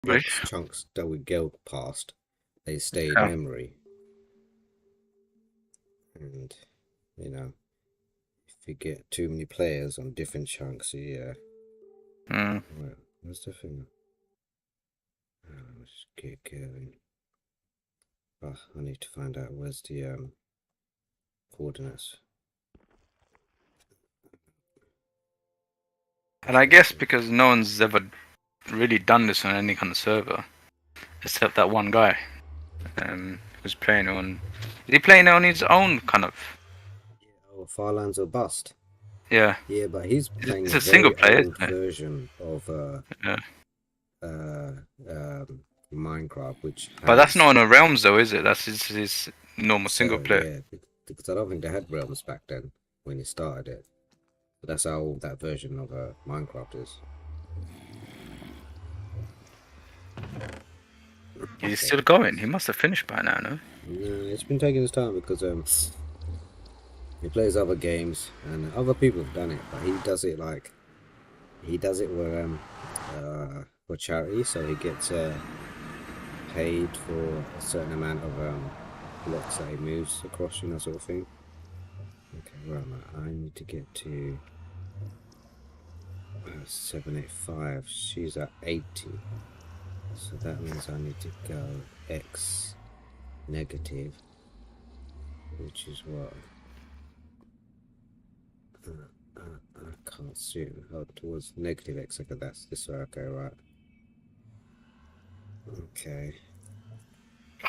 blocks, chunks that we go past, they stay in Yeah. memory. And, you know, if you get too many players on different chunks, yeah. Well, where's the thing? Let's get going. Oh, I need to find out where's the coordinates. And I guess because no one's ever really done this on any kind of server, except that one guy, who's playing on. Is he playing on his own kind of? Oh, Farlands or Bust. Yeah. Yeah, but he's playing It's a a single very player, old isn't it? version of Yeah. Minecraft, which But that's not has on a Realms though, is it? That's his normal single so player. yeah, because I don't think they had realms back then when he started it. But that's how old that version of Minecraft is. He's still going. He must have finished by now, no? No, it's been taking his time because he plays other games and other people have done it, but he does it like for charity, so he gets paid for a certain amount of blocks that he moves across, sort of thing. Okay, where am I? I need to get to 785. She's at 80. So that means I need to go X negative, which is what? I can't see it. Oh, towards negative X. Okay, that's this way. Okay, right. Okay.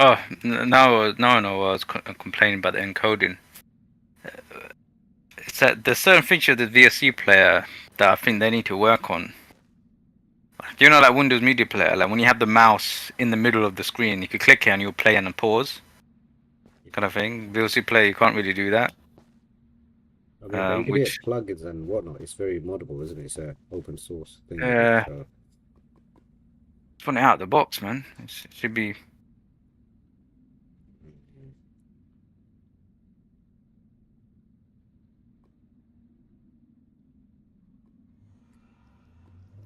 Oh, now I know I was complaining about the encoding. It's that there's certain feature of the VSC player that I think they need to work on. You know, like Windows Media Player, like when you have the mouse in the middle of the screen, you can click it and you'll play and then pause, kind of thing. VLC Player, you can't really do that. I mean, but you can Which get plugins and whatnot. It's very moddable, isn't it? It's an open source thing. it's So funny out of the box, man. It should be.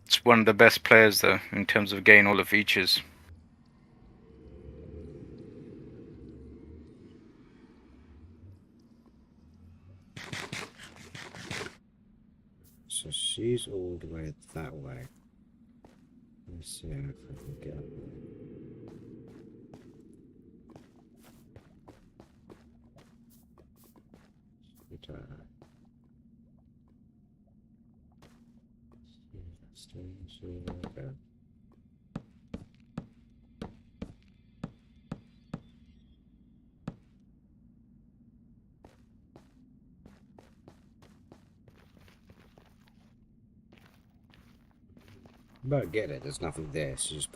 It's one of the best players though in terms of getting all the features. so she's all the way that way. Let's see if I can get up there. Okay. But get it, there's nothing there. She just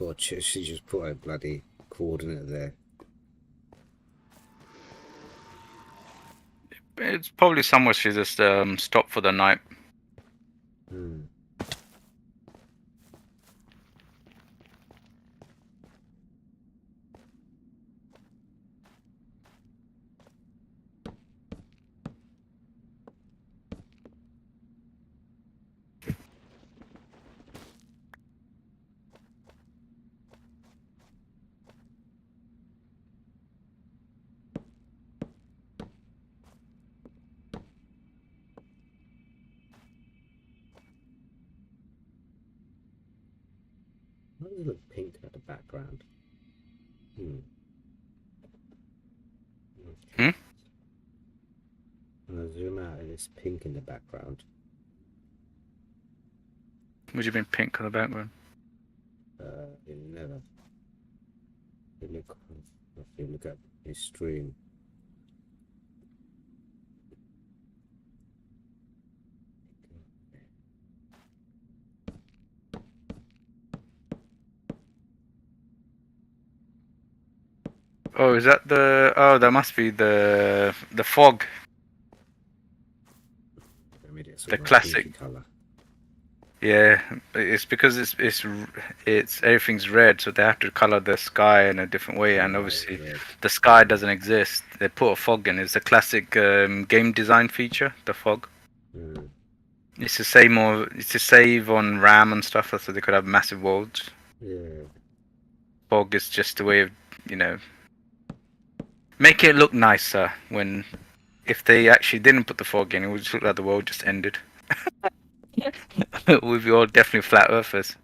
put a bloody coordinate there. It's probably somewhere she just stopped for the night. Why does it look pink at the background? Okay. I'll zoom out and it's pink in the background. Would you mean pink on the background? It never. If you look at his stream. Oh, is that the? Oh, that must be the fog. The classic color. Yeah, it's because it's everything's red, so they have to color the sky in a different way, and obviously the sky doesn't exist. They put a fog in. It's a classic game design feature, the fog. It's to save on RAM and stuff, so they could have massive worlds. Yeah. fog is just a way of, you know, make it look nicer. When if they actually didn't put the fog in, it would just look like the world just ended. We'd be all definitely flat earthers.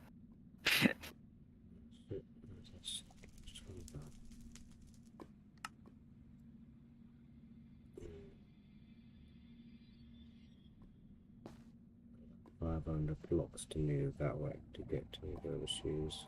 $500 blocks to move that way to get to those shoes.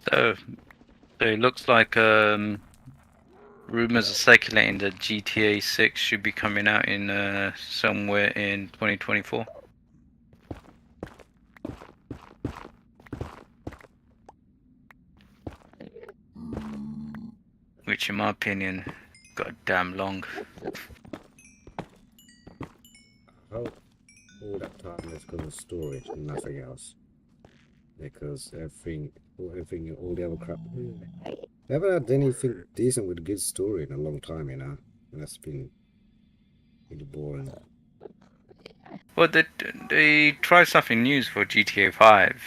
So it looks like rumors are circulating that GTA 6 should be coming out in somewhere in 2024. Which, in my opinion, got damn long. I hope all that time is going to storage and nothing else. Because everything, all the other crap. Never had anything decent with good story in a long time, you know. And that's been really boring. Well, they tried something new for GTA 5.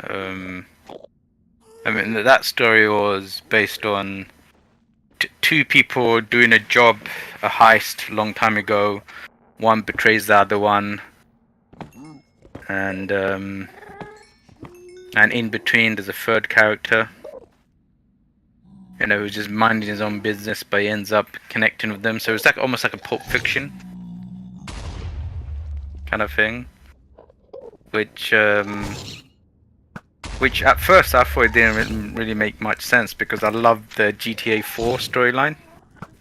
I mean, that story was based on two people doing a job, a heist, long time ago. One betrays the other one, and in between there's a third character. You know, who's just minding his own business, but he ends up connecting with them. So it's like almost like a Pulp Fiction kind of thing, which at first I thought it didn't really make much sense because I loved the GTA 4 storyline.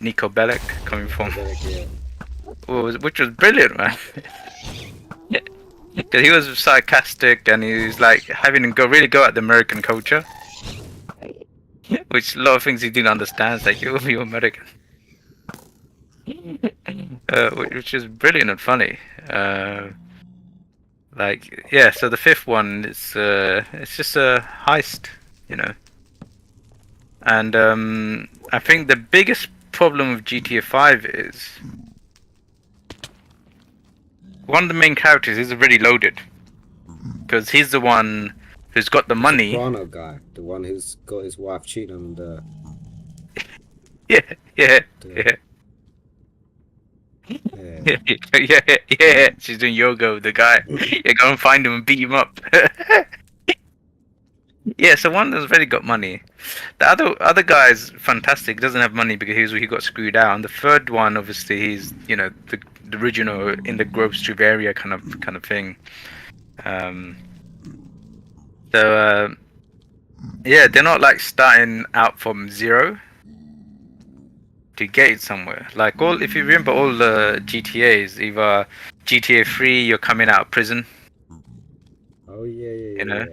Nico Bellic coming from, which was brilliant, man. Because he was sarcastic and he was like having to really go at the American culture, which a lot of things he didn't understand. It's like, you're American, which is brilliant and funny. Like, yeah, so the fifth one it's just a heist, you know. And I think the biggest problem with GTA 5 is one of the main characters is already loaded because he's the one who's got the money. The Soprano guy, the one who's got his wife cheating on the. Yeah. Yeah. She's doing yoga with the guy. Yeah, go and find him and beat him up. Yeah, so one that's already got money. The other guy's fantastic. He doesn't have money because he got screwed out. And the third one, obviously, he's the original in the Grove Street area kind of thing. Yeah, they're not like starting out from zero to get it somewhere. Like if you remember all the GTAs, either GTA 3, you're coming out of prison. Oh yeah. You know.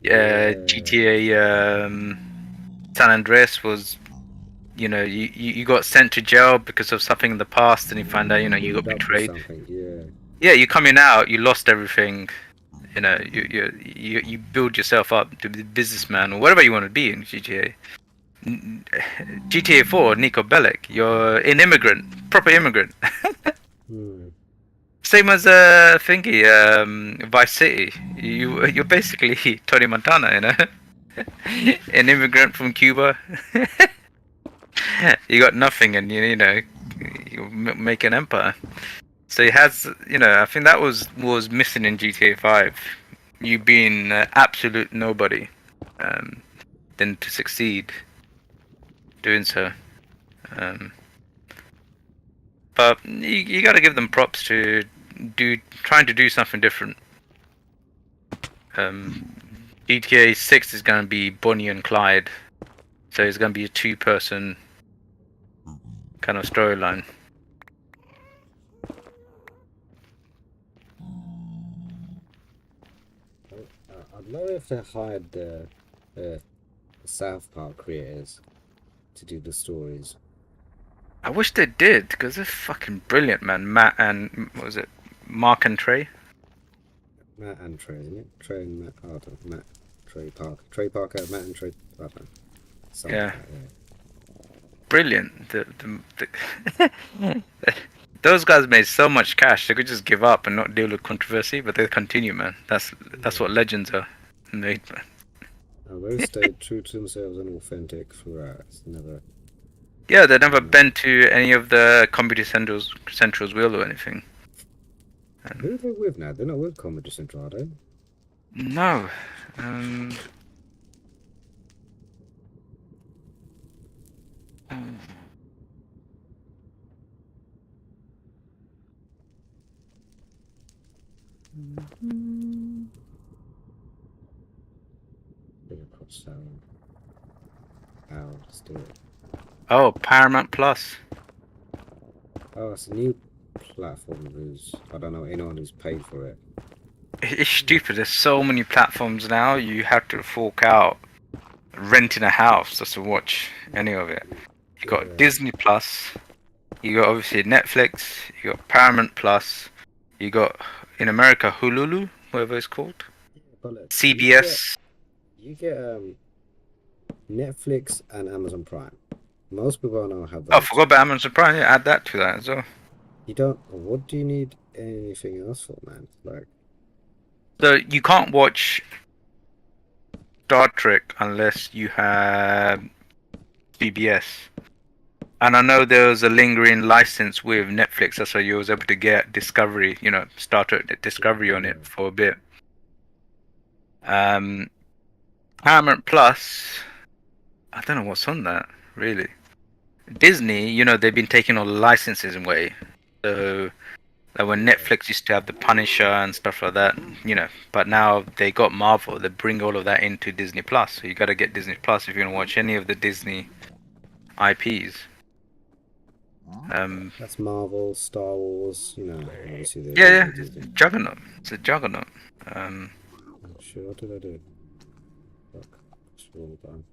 Yeah. GTA San Andreas was, you got sent to jail because of something in the past, and you find out, you got betrayed. Yeah, you're coming out, you lost everything. You build yourself up to be a businessman or whatever you want to be in GTA. GTA 4, Nico Bellic, you're an immigrant, proper immigrant. Same as Vice City. You're basically Tony Montana, an immigrant from Cuba. You got nothing, and you make an empire. So he has, I think that was missing in GTA 5. You being absolute nobody, then to succeed doing so. But you got to give them props to trying to do something different. GTA 6 is going to be Bonnie and Clyde, so it's going to be a two-person kind of storyline. I'd love if they hired the South Park creators to do the stories. I wish they did, because they're fucking brilliant, man. Matt and what was it, Mark and Trey? Matt and Trey, isn't it? Trey and Matt. Oh, I don't know. Matt, Trey Parker. Trey Parker, Matt and Trey. I don't know. Something Yeah. like that, yeah. Brilliant. Those guys made so much cash. They could just give up and not deal with controversy, but they continue, man. That's what legends are made, man. They stayed true to themselves and authentic throughout. It's never. Yeah, they never bent to any of the Comedy Central's will or anything. Who are they with now? They're not with Comedy Central, are they? No. Big across town. Let's do it. Oh, Paramount Plus. Oh, it's a new platform. I don't know anyone who's paid for it. It's stupid. There's so many platforms now. You have to fork out renting a house just to watch any of it. You got Disney Plus. You got obviously Netflix. You got Paramount Plus. You got in America Hulu, whatever it's called. But look, CBS. You get Netflix and Amazon Prime. Most people don't have those. Oh, I forgot about Amazon Prime. Yeah, add that to that as well. You don't. What do you need anything else for, man? Like. So you can't watch Star Trek unless you have CBS. And I know there was a lingering license with Netflix, that's why you was able to get Discovery, Star Trek Discovery on it for a bit. Paramount Plus, I don't know what's on that, really. Disney, they've been taking all the licenses away. So, like when Netflix used to have the Punisher and stuff like that, but now they got Marvel, they bring all of that into Disney Plus. So you got to get Disney Plus if you want to watch any of the Disney IPs. That's Marvel, Star Wars, obviously. Yeah, it's a juggernaut. It's a juggernaut. Shit, what did I do? Fuck, scroll down.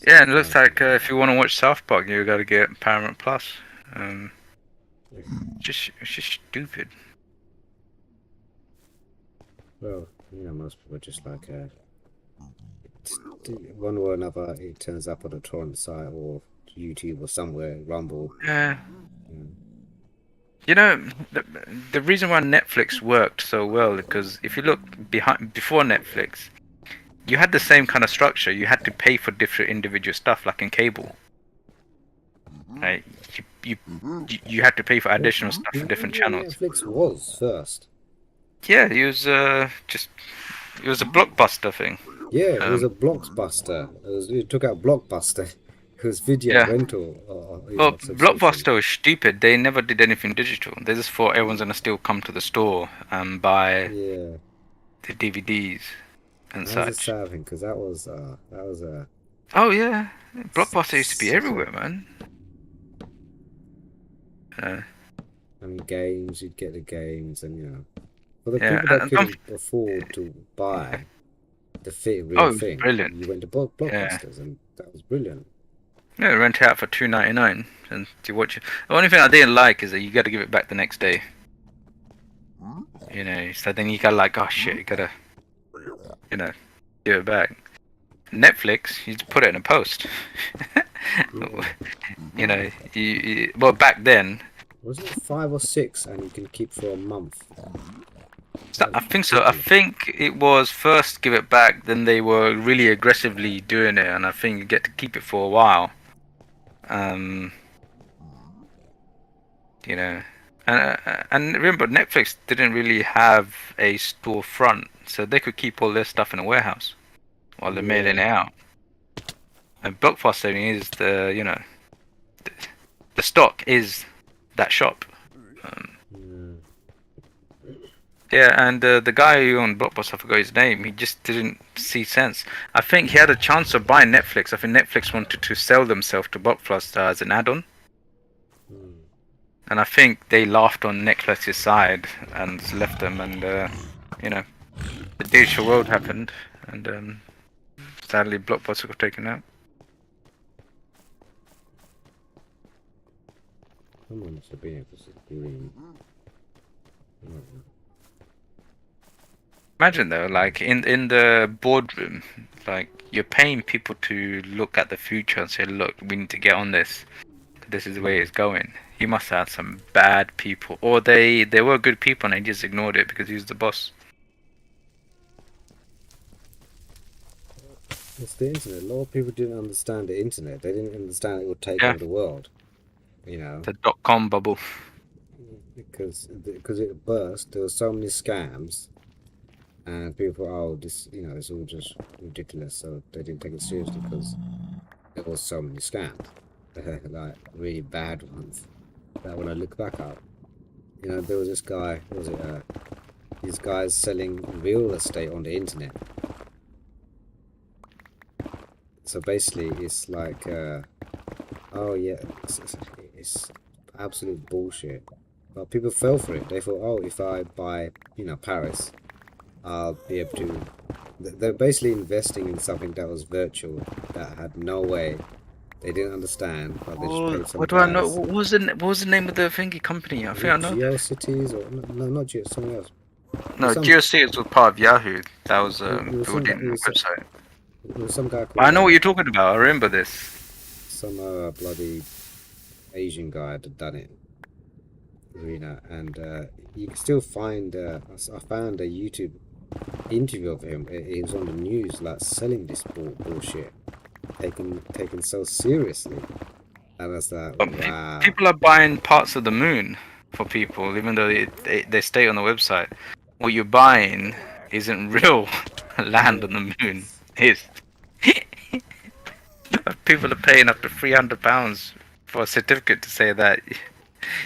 Yeah, and it looks like if you want to watch South Park, you got to get Paramount Plus. It's just stupid. Well, most people just like one or another. It turns up on a torrent site or YouTube or somewhere, Rumble. Yeah. The reason why Netflix worked so well, because if you look before Netflix, you had the same kind of structure. You had to pay for different individual stuff, like in cable. Right? You had to pay for additional stuff for different channels. Netflix was first. Yeah, it was a blockbuster thing. Yeah, it was a blockbuster. It took out Blockbuster. It was video rental. Blockbuster was stupid. They never did anything digital. They just thought everyone's gonna still come to the store and buy the DVDs and such. That's a sad thing, because that was a. Oh yeah, Blockbuster used to be everywhere, man. Games, you'd get the games, and for the people that couldn't afford to buy the real thing, brilliant. You went to Blockbusters, and that was brilliant. Yeah, rent it out for $2.99 and to watch it. The only thing I didn't like is that you got to give it back the next day. So then you got oh shit, you gotta, give it back. Netflix, you just put it in a post. Well, back then. Was it 5 or 6, and you can keep for a month? I think so. I think it was first give it back, then they were really aggressively doing it, and I think you get to keep it for a while. And remember, Netflix didn't really have a storefront, so they could keep all their stuff in a warehouse while they're mailing it out. And Blockbuster is the stock is that shop. And the guy who owned Blockbuster, I forgot his name, he just didn't see sense. I think he had a chance of buying Netflix. I think Netflix wanted to sell themselves to Blockbuster as an add-on. And I think they laughed on Nicholas's side and left them, and you know, the digital world happened, and sadly Blockbuster got taken out. Someone must have been able to green. Imagine though, like in the boardroom, like you're paying people to look at the future and say, look, we need to get on this. This is the way it's going. He must have had some bad people, or they were good people and they just ignored it because he was the boss. It's the internet. A lot of people didn't understand the internet. They didn't understand it would take Yeah. over the world. You know, The .com bubble. because it burst. There were so many scams, and people, oh, this, you know, it's all just ridiculous. So they didn't take it seriously because there was so many scams, like really bad ones. That when I look back up, you know, there was this guy. What was it? These guys selling real estate on the internet. So basically, it's like, oh yeah, it's absolute bullshit. But people fell for it. They thought, oh, if I buy, you know, Paris, I'll be able to. They're basically investing in something that was virtual, that had no way. They didn't understand, but they just paid some What do I know? guys. What was the name of the thingy company? I Was think I it know. GeoCities or no, not Geo, something else. It was No, some. GeoCities was part of Yahoo. That was It was some. building a website. It was some guy I called know what you're talking about. I remember this. some bloody Asian guy had done it. You know, and you can still find. I found a YouTube interview of him. He was on the news, like selling this bullshit, taken so seriously. And I was like, wow. People are buying parts of the moon for people, even though they stay on the website. What you're buying isn't real land on the moon. It's people are paying up to £300 for a certificate to say that.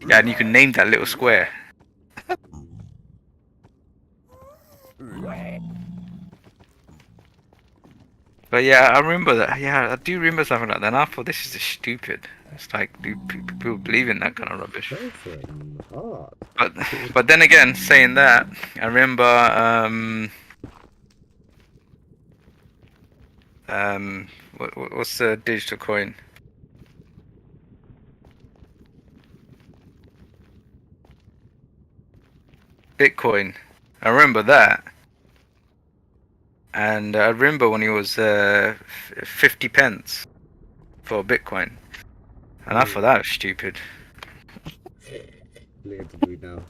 Yeah, and you can name that little square. But yeah, I remember that. Yeah, I do remember something like that. And I thought this is just stupid. It's like, do people believe in that kind of rubbish? Go for it, hard. But then again, saying that, I remember what's the digital coin? Bitcoin. I remember that. And I remember when it was 50 pence for Bitcoin. And I thought that was stupid. Now.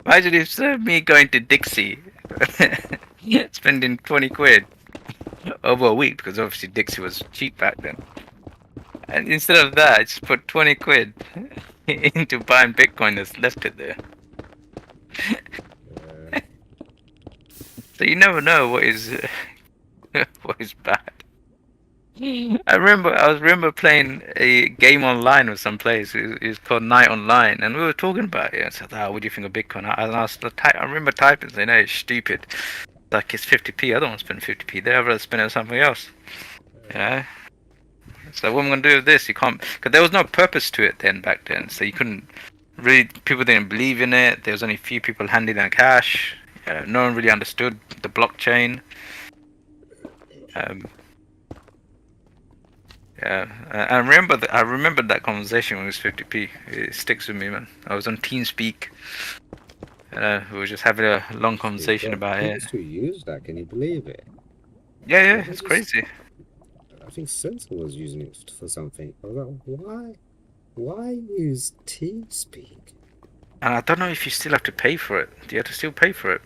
Imagine if me going to Dixie, spending 20 quid over a week, because obviously Dixie was cheap back then. And instead of that, I just put 20 quid into buying Bitcoin and left it there. So you never know what is what is bad. I remember playing a game online with some players. It's called Night Online, and we were talking about it. I said, what do you think of Bitcoin? I remember typing saying, "Hey, it's stupid. Like it's 50p. I don't want to spend 50p there. I'd rather spend it on something else." You know. So what am I gonna do with this? You can't, because there was no purpose to it then back then. So you couldn't really. People didn't believe in it. There was only a few people handing out cash. No one really understood the blockchain. Yeah, I remember that conversation when it was 50p. It sticks with me, man. I was on TeamSpeak. We were just having a long conversation about it. People still use that. Can you believe it? Yeah, it's crazy. I think Sensor was using it for something. I was like, why use TeamSpeak? And I don't know if you still have to pay for it. Do you have to still pay for it?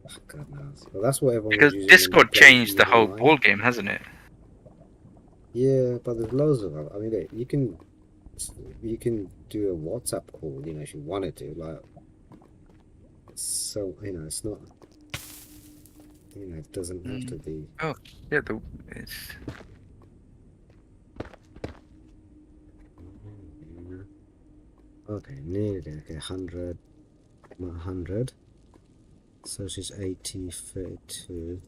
Oh, God knows. Well, that's what everyone Because was using. Discord changed the whole ball game, hasn't it? Yeah, but there's loads of them. I mean, you can do a WhatsApp call, you know, if you wanted to. Like, so you know, it's not. You know, it doesn't have to be. Oh, yeah, it's. Okay, nearly there. Okay, 100. 100. So she's 80, 32.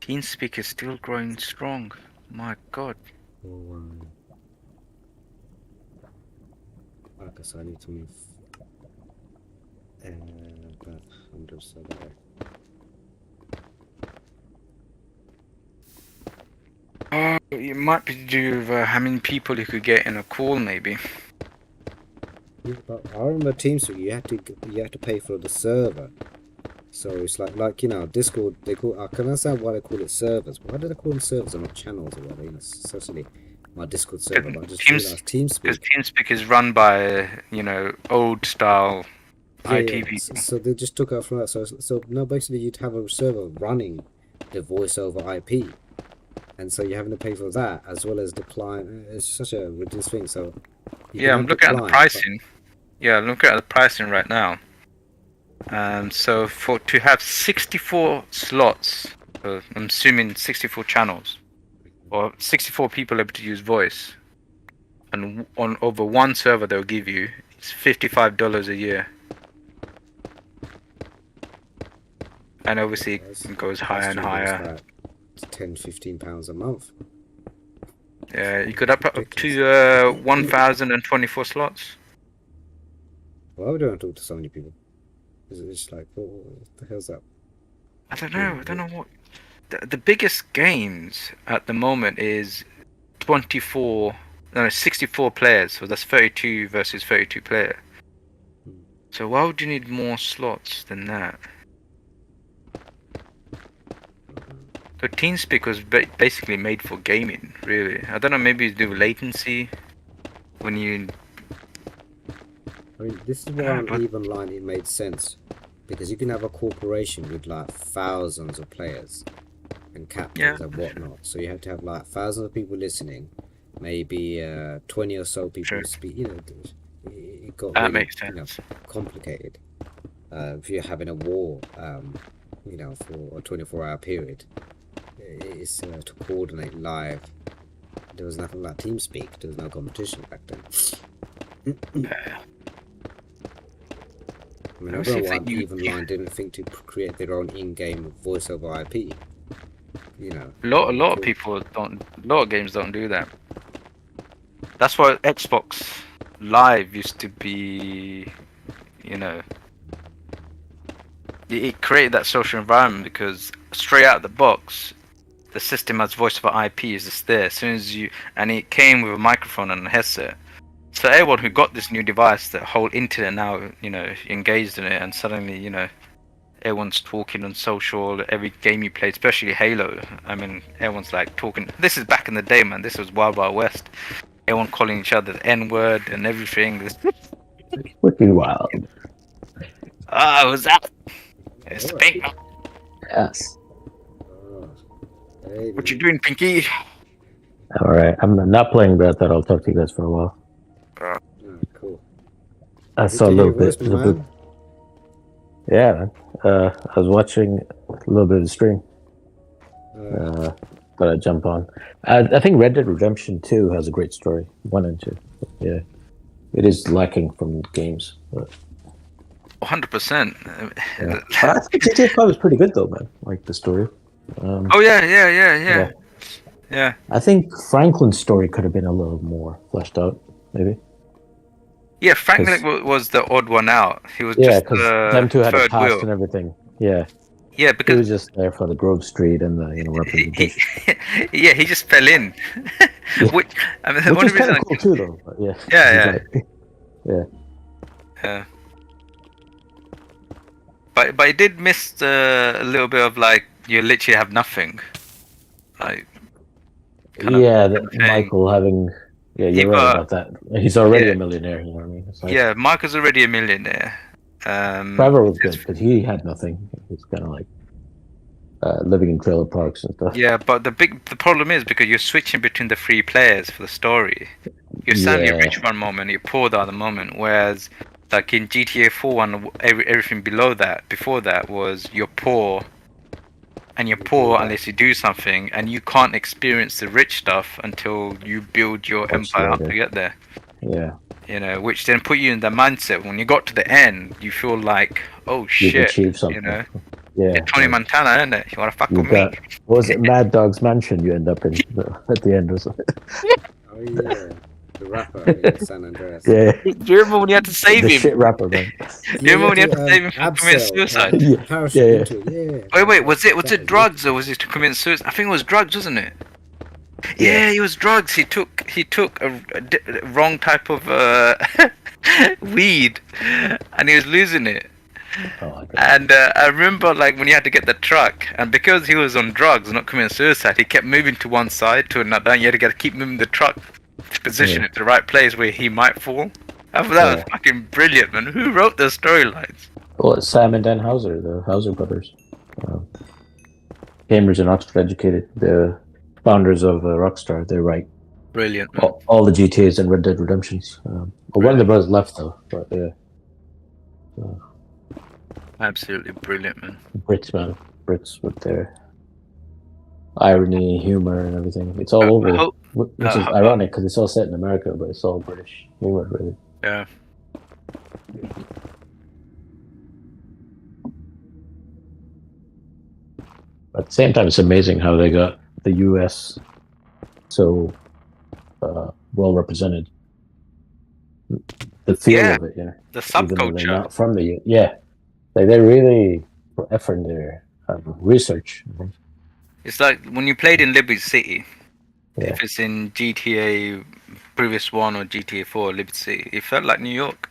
TeamSpeak is still growing strong. My God. 41. Okay, So I need to move about 100 so that It might be to do with how many people you could get in a call, maybe. yeah, but I remember TeamSpeak, you had to pay for the server. So it's like Discord. They call. I can understand why they call it servers. Why do they call them servers and not channels or whatever? Especially my Discord server. But I just realized TeamSpeak. Because TeamSpeak is run by old style IT people. So they just took out from that. So no, basically you'd have a server running the voice over IP, and so you're having to pay for that as well as the client. It's such a ridiculous thing. So yeah, I'm looking at the pricing. Yeah, I'm looking at the pricing right now. So to have 64 slots, I'm assuming 64 channels, or 64 people able to use voice, and on over one server they'll give you, it's $55 a year. And obviously it goes higher and higher. Like £10-15 a month. Yeah, you could up to 1,024 slots. Why would I talk to so many people? It's like, what the hell's that? I don't know what. The biggest games at the moment is 64 players, so that's 32 versus 32 player. So why would you need more slots than that? So TeamSpeak was basically made for gaming, really. I don't know, maybe it's do with latency when you. I mean, this is why on Even Line it made sense, because you can have a corporation with like thousands of players and captains and whatnot. So you have to have like thousands of people listening, maybe 20 or so people speak. It got that really, makes sense. Complicated. If you're having a war, for a 24-hour period, it's to coordinate live. There was nothing like TeamSpeak. There was no competition back then. I mean, I don't know why Even Line didn't think to create their own in-game voice over IP. A lot of people don't. A lot of games don't do that. That's why Xbox Live used to be, it created that social environment because straight out of the box, the system has voice over IP is just there. As soon as and it came with a microphone and a headset. So everyone who got this new device, the whole internet now, engaged in it, and suddenly, everyone's talking on social, every game you play, especially Halo. I mean, everyone's like talking. This is back in the day, man. This was Wild Wild West. Everyone calling each other the N-word and everything. Wicked wild. What's that? It's the Pink. Yes. What you doing, Pinky? All right. I'm not playing Grand Theft. I'll talk to you guys for a while. Cool. I saw a little bit. Yeah, man. I was watching a little bit of the stream. But I jump on. I think Red Dead Redemption 2 has a great story. 1 and 2. Yeah. It is lacking from games. But 100%. Yeah. I think GTA 5 was pretty good though, man. Like the story. Yeah. I think Franklin's story could have been a little more fleshed out, maybe. Yeah, Franklin was the odd one out. He was just because them two had a past wheel. and everything. Yeah. Yeah, because he was just there for the Grove Street and the representation. Yeah, he just fell in. Which is kind of cool too, though. But yeah. Yeah. But it did miss a little bit of like you literally have nothing. Like. Michael having. Yeah, you're right about that. He's already a millionaire. You know what I mean? Like, yeah, Michael's already a millionaire. Trevor was good because he had nothing. He's kind of like living in trailer parks and stuff. Yeah, but the problem is because you're switching between the three players for the story. You're suddenly rich one moment, you're poor the other moment. Whereas, like in GTA 4, and everything before that was you're poor. And you're poor unless you do something, and you can't experience the rich stuff until you build your empire up to get there. Yeah. Which then put you in the mindset when you got to the end, you feel like, oh shit, you've achieved something. Yeah. Tony Montana, isn't it? You wanna fuck with me? What was it, Mad Dog's Mansion? You end up in at the end or something. Oh yeah. the rapper in San Andreas. Yeah, Do you remember when you had to save the him? shit rapper, man. Do you remember when you had to save him from committing abseil, suicide? Yeah, parachute yeah. into it. Yeah. Wait, was it That drugs or was it to commit suicide? I think it was drugs, wasn't it? Yeah. Yeah, it was drugs. He took a wrong type of weed, and he was losing it. Oh my god. And I remember like when he had to get the truck, and because he was on drugs, not committing suicide, he kept moving to one side to another. And you had to keep moving the truck to position it to the right place where he might fall. I thought that was fucking brilliant, man. Who wrote those storylines? Well, it's Sam and Dan Hauser, the Hauser brothers. Cambridge and Oxford educated, the founders of Rockstar. They write Brilliant, man. all the GTAs and Red Dead Redemptions. Well, one of the brothers left though, but yeah. Absolutely brilliant, man. Brits, man. Brits with their irony, humor, and everything. It's all over, which is ironic because it's all set in America, but it's all British humor, really. Yeah. At the same time, it's amazing how they got the US so well represented. The feel of it, yeah. The Even though they're subculture. not from the yeah, they really put effort in their research. It's like when you played in Liberty City. Yeah. If it's in GTA previous one or GTA 4 Liberty City, it felt like New York.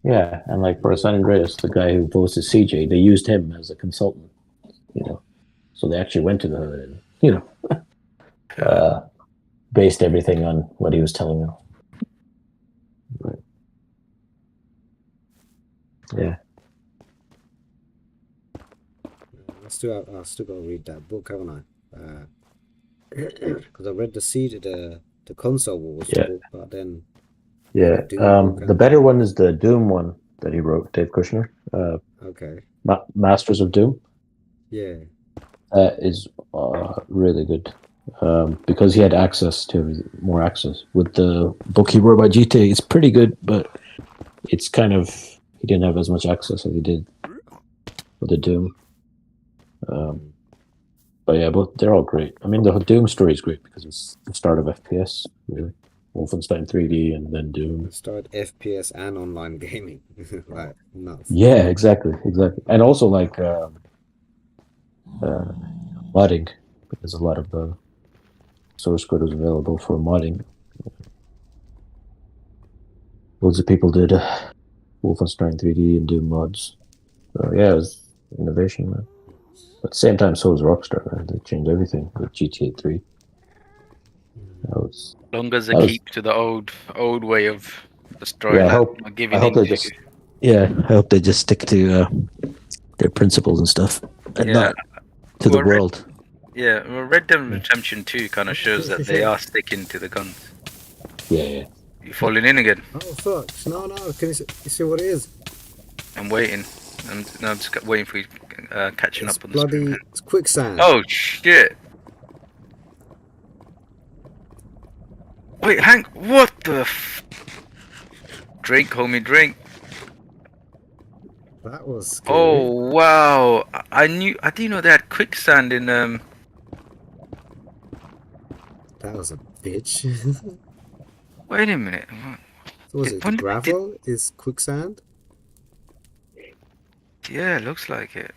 Yeah, and like for San Andreas, the guy who voiced CJ, they used him as a consultant, So they actually went to the hood and, based everything on what he was telling them. Right. Yeah. I still got to read that book, haven't I? Because I read the console wars book, but then the better one is the Doom one that he wrote, Dave Kushner. Okay. Masters of Doom. Yeah. Is really good because he had more access. With the book he wrote about GTA, it's pretty good, but it's kind of he didn't have as much access as he did with the Doom. But yeah, they're all great. I mean, the Doom story is great because it's the start of FPS, really. Wolfenstein 3D and then Doom. Start FPS and online gaming, like nuts. Yeah, exactly, and also like modding, because a lot of the source code is available for modding. Loads of people did Wolfenstein 3D and Doom mods. So yeah, it was innovation, man. But at the same time, so was Rockstar, man. They changed everything with GTA 3. As long as they keep to the old way of the story. Yeah, I hope they just stick to their principles and stuff, and not to the world. Red Dead Redemption 2 kind of shows that they are sticking to the guns. Yeah. You falling in again? Oh fuck! No! Can you see what it is? I'm waiting. I'm just waiting for you catching up on the screen. It's quicksand. Oh shit! Wait, Hank, what the drink, homie, drink. That was scary. Oh wow! I didn't know they had quicksand in That was a bitch. Wait a minute. So was it gravel? Is quicksand? Yeah, it looks like it.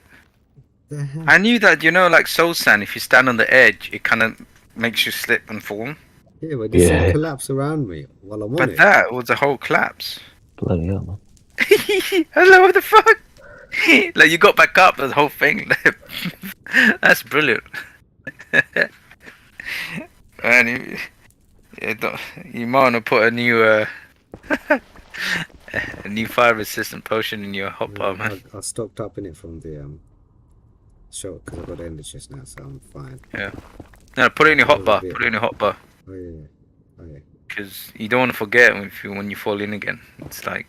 I knew that, like soul sand, if you stand on the edge, it kind of makes you slip and fall. Yeah, but this collapse around me while I'm on it. But that was a whole collapse. Bloody hell, man. Hello, what the fuck? Like, you got back up, the whole thing. That's brilliant. Man, you might want to put a new a new fire resistant potion in your hotbar, man. I stocked up in it from the shop because I got energy just now, so I'm fine. Yeah. No, put it in your hotbar. Put it in your hotbar. Oh yeah. Because you don't want to forget when you fall in again. It's like,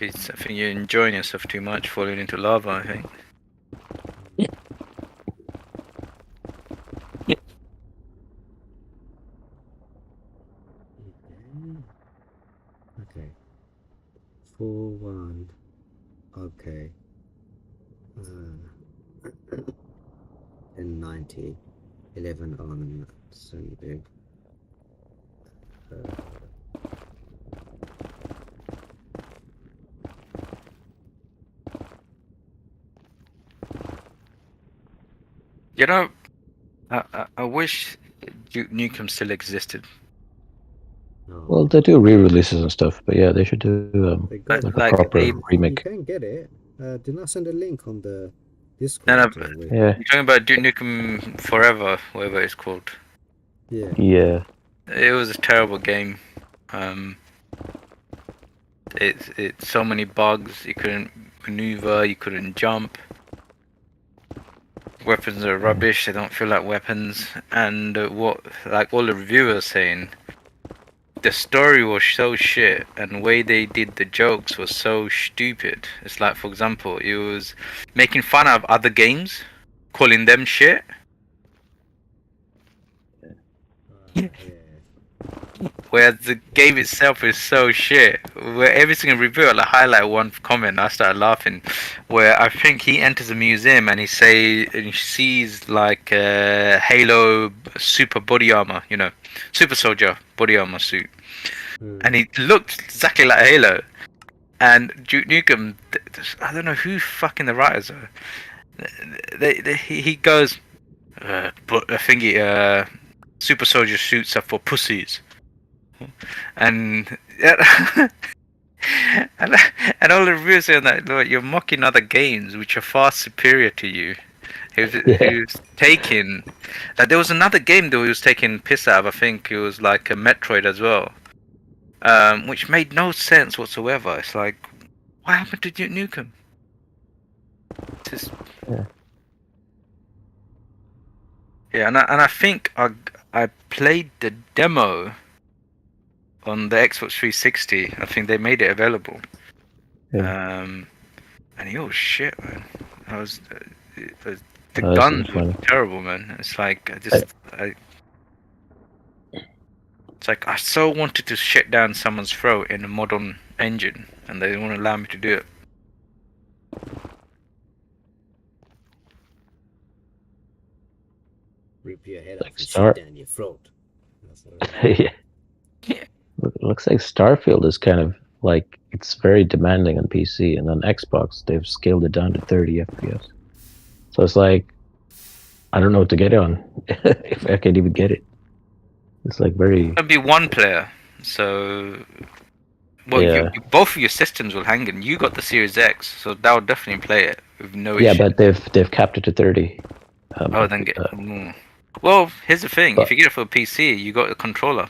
I think you're enjoying yourself too much, falling into lava. I think. Okay. 4-1. Okay. And 90. 11 on Sony Big. You know, I wish Duke Nukem still existed. No. Well, they do re-releases and stuff, but yeah, they should do They got like like a proper a- remake. You can get it. Didn't I send a link on the Discord? No, Wait. Yeah, You're talking about Duke Nukem Forever, whatever it's called. Yeah. yeah. It was a terrible game. It's so many bugs. You couldn't maneuver. You couldn't jump. Weapons are rubbish. They don't feel like weapons. And what like all the reviewers saying, the story was so shit, and the way they did the jokes was so stupid. It's like, for example, it was making fun of other games, calling them shit. Yeah. Whereas the game itself is so shit. Where every single reviewer, like, highlight one comment, I started laughing. Where I think he enters a museum and he sees like a Halo super body armor, super soldier body armor suit, and he looked exactly like Halo. And Duke Nukem, I don't know who fucking the writers are. He goes, but I think super soldier suits are for pussies. And and all the reviews saying that, look, you're mocking other games which are far superior to you. Who's taking like, there was another game that he was taking piss out of. I think it was like a Metroid as well, which made no sense whatsoever. It's like, what happened to Duke Nukem? Just... yeah, and I think I played the demo on the Xbox 360. I think they made it available. Yeah. And it was shit, man. The Oh, guns were funny. terrible, man. It's like it's like I so wanted to shut down someone's throat in a modern engine, and they didn't want to allow me to do it. Rip your head Like off and Star- shit down your throat. That's what it is. Yeah. It looks like Starfield is kind of like, it's very demanding on PC, and on Xbox they've scaled it down to 30 FPS. So it's like, I don't know what to get it on if I can even get it. It's like very. It'll be one player, so well, Yeah. both of your systems will hang in. You got the Series X, so that would definitely play it with no Yeah, issue. but they've capped it to 30. Then get. Well, here's the thing: but- if you get it for a PC, you got a controller.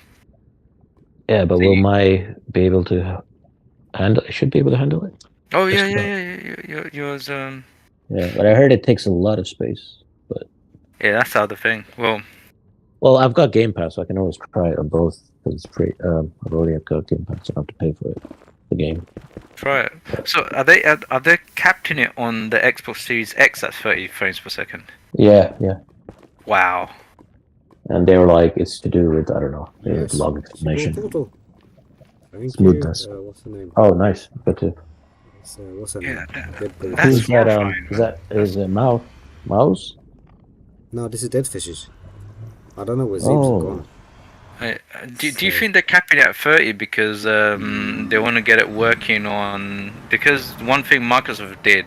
Yeah, but So will my be able to handle? I should be able to handle it. Oh yeah, Just yeah. Yours. Yeah, but I heard it takes a lot of space. But Yeah, that's the other thing. well, I've got Game Pass, so I can always try it on both because it's free. I've already got Game Pass, so I don't have to pay for it. The game. Try it. So are they capping it on the Xbox Series X at 30 frames per second? Yeah. Wow. And they were like, it's to do with, I don't know, Yes. log information. Portal. Thank Smoothness. you. What's the name? Oh, nice. Good to. What's her Yeah, name? Dead that's Who's that? horrifying. Is it Mouse? No, this is Dead Fishes. I don't know where Zeeb's Oh. gone. Do you think they're capping it at 30 because they want to get it working on? Because one thing Microsoft did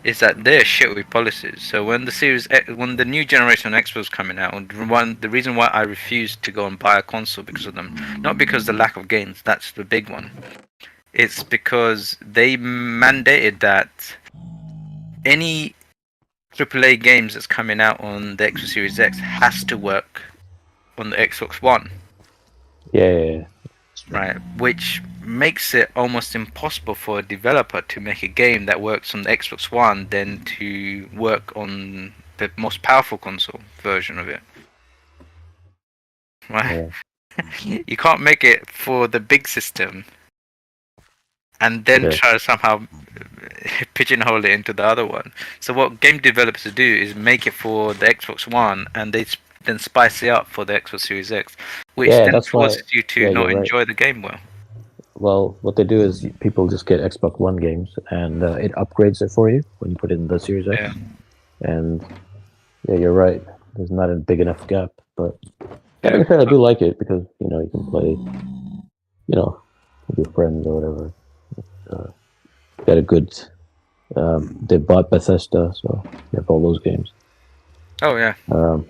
is that they're shit with policies. So when when the new generation of Xbox was coming out, the reason why I refused to go and buy a console because of them, not because of the lack of games, that's the big one. It's because they mandated that any AAA games that's coming out on the Xbox Series X has to work on the Xbox One. Yeah. Right, which makes it almost impossible for a developer to make a game that works on the Xbox One than to work on the most powerful console version of it. Right? Yeah. You can't make it for the big system and then try to somehow pigeonhole it into the other one. So what game developers do is make it for the Xbox One, and they then spice it up for the Xbox Series X, which then forces you to not enjoy the game well. Well, what they do is people just get Xbox One games, and it upgrades it for you when you put it in the Series X. Yeah. And yeah, you're right. there's not a big enough gap. But like I said, I do like it because you can play, with your friends or whatever. Got a good. They bought Bethesda, so you have all those games. Oh yeah.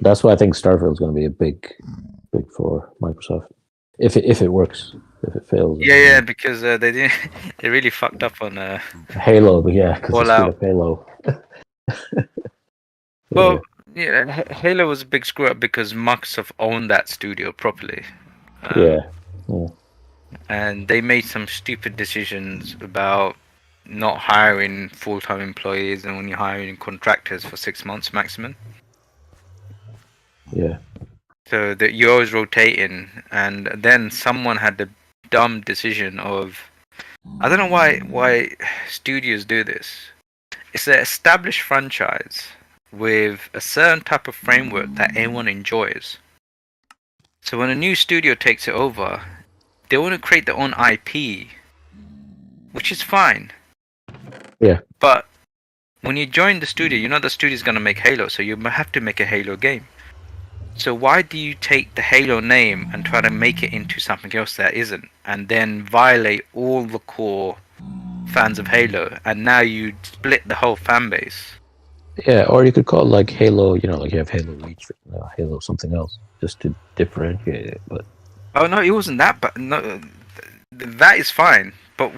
That's why I think Starfield's going to be a big for Microsoft. If it works, if it fails. Yeah, because they really fucked up on Halo, but yeah, because they screwed up Halo. Well, yeah, Halo was a big screw up because Microsoft owned that studio properly. Yeah. And they made some stupid decisions about not hiring full-time employees and only hiring contractors for 6 months maximum. Yeah. So that you're always rotating, and then someone had the dumb decision of, I don't know why studios do this. It's an established franchise with a certain type of framework that everyone enjoys. So when a new studio takes it over, they want to create their own IP, which is fine. Yeah. But when you join the studio, you know the studio is going to make Halo, so you have to make a Halo game. So why do you take the Halo name and try to make it into something else that isn't, and then violate all the core fans of Halo, and now you split the whole fan base? Yeah, or you could call it like Halo, like you have Halo Reach, Halo something else, just to differentiate it. But oh no, it wasn't that. But no, that is fine. But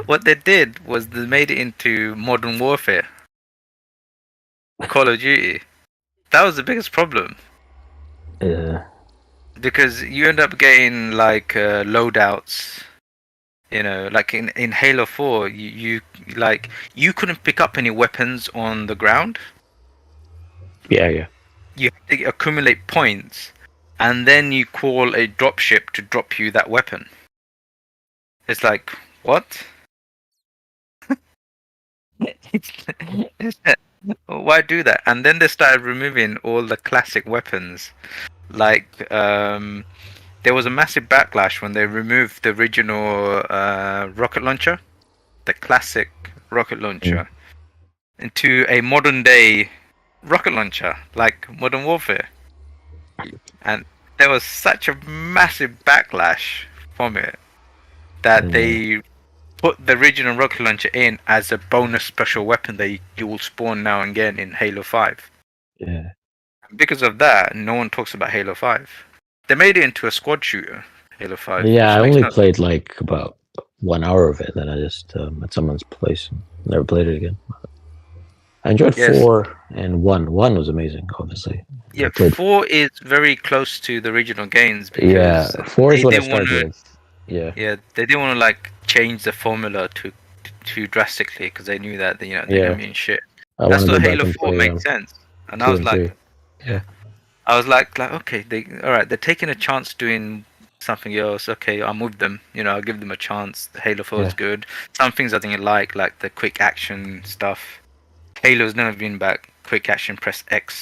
what they did was they made it into Modern Warfare, Call of Duty. That was the biggest problem. Yeah. Because you end up getting like loadouts. Like in Halo 4, you couldn't pick up any weapons on the ground. Yeah. You had to accumulate points, and then you call a dropship to drop you that weapon. It's like, what? Why do that? And then they started removing all the classic weapons. Like, there was a massive backlash when they removed the original rocket launcher, the classic rocket launcher, into a modern day rocket launcher, like Modern Warfare. And there was such a massive backlash from it that they put the original rocket launcher in as a bonus special weapon that you will spawn now and again in Halo 5. Yeah. Because of that, no one talks about Halo 5. They made it into a squad shooter, Halo 5. Yeah, I only played like about 1 hour of it, then I just at someone's place and never played it again. I enjoyed 4 and 1. 1 was amazing, obviously. Yeah, 4 is very close to the original games. Yeah, 4 is what I started with. Yeah, they didn't want to like change the formula too drastically because they knew that they didn't mean shit. That's why Halo 4 makes sense. And I was like, I was like, okay, they're taking a chance doing something else. Okay, I'm with them. I'll give them a chance. Halo 4 is good. Some things I think I like the quick action stuff. Halo's never been back. Quick action, press X